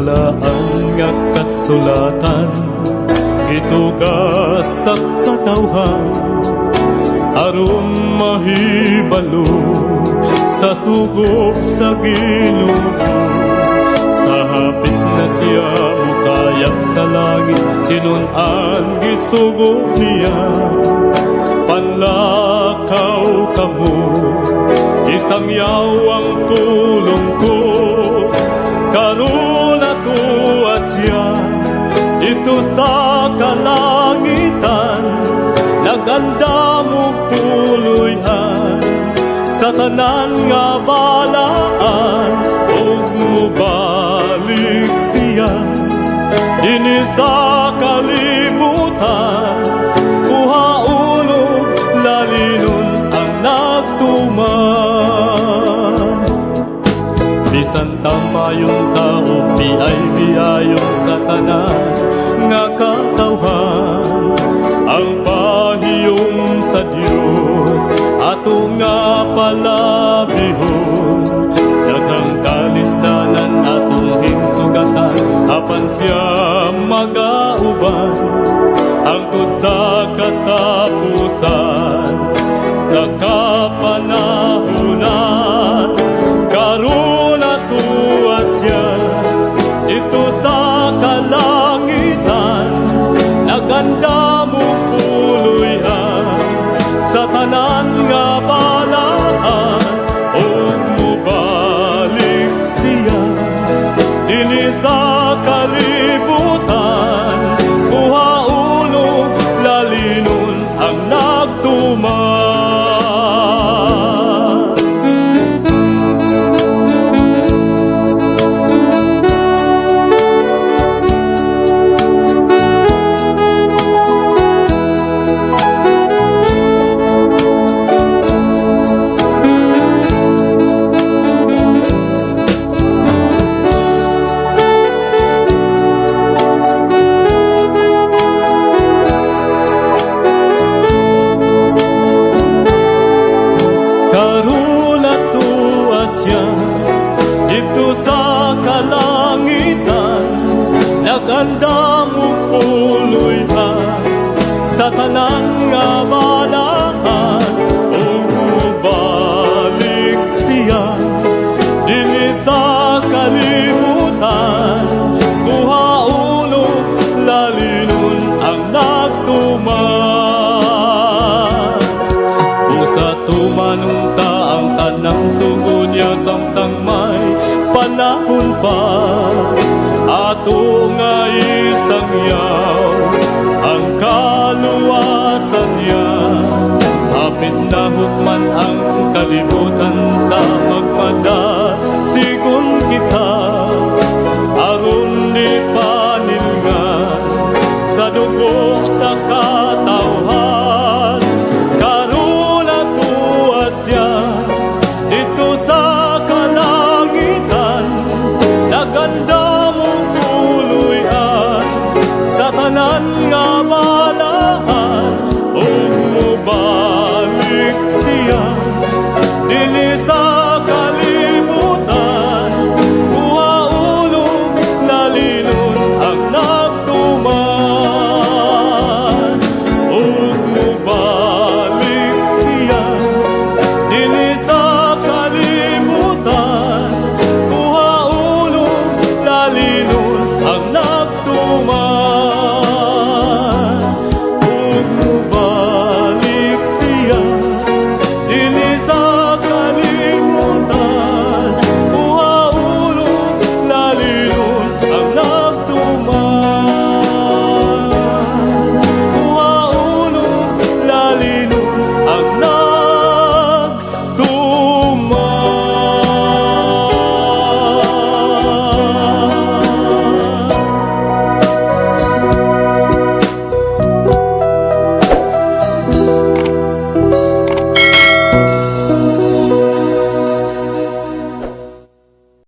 balaan nga kasulatan itugas sa katawhan aron mahibalo sa sugo sa Ginoo. Sa hapit na siya mukayap sa langit tinun-an gisugo niya panlakaw kamo isang yawang pulong ko karon atuwa siya ito sa kalangitan naganda mo puloy-an sa tanan nga balaan ug mubalik siya dinhi sa kalibutan uhaulog lalinon ang nagtuman. Bisan tampayong tao biyay-biyayong sa tanan nga katawhan ang pahiyom sa Dios ato nga palabihon daghang kalistanan atong hinsugatan apan siya magauban hangtod sa katapusan sa kapanahunan karon atuwa siya ito sa kalangitan naganda mo puloy-an sa tanan nga balaan ug mubalik siya dinhi sa kalibutan uhaulog lalinon ang nagtuman. Karon atuwa siya dito sa kalangitan naganda mo puloy-an sa tanan nga balaan ug mubalik siya dinhi sa kalibutan uhaulog lalinon ang nagtuman. Busa tumanungta ang tanang sugo niya samtang may panahon pa ato nga isang yaw ang kaluwasan niya hapit na hukman ang kalibutan ta magpada sigon kita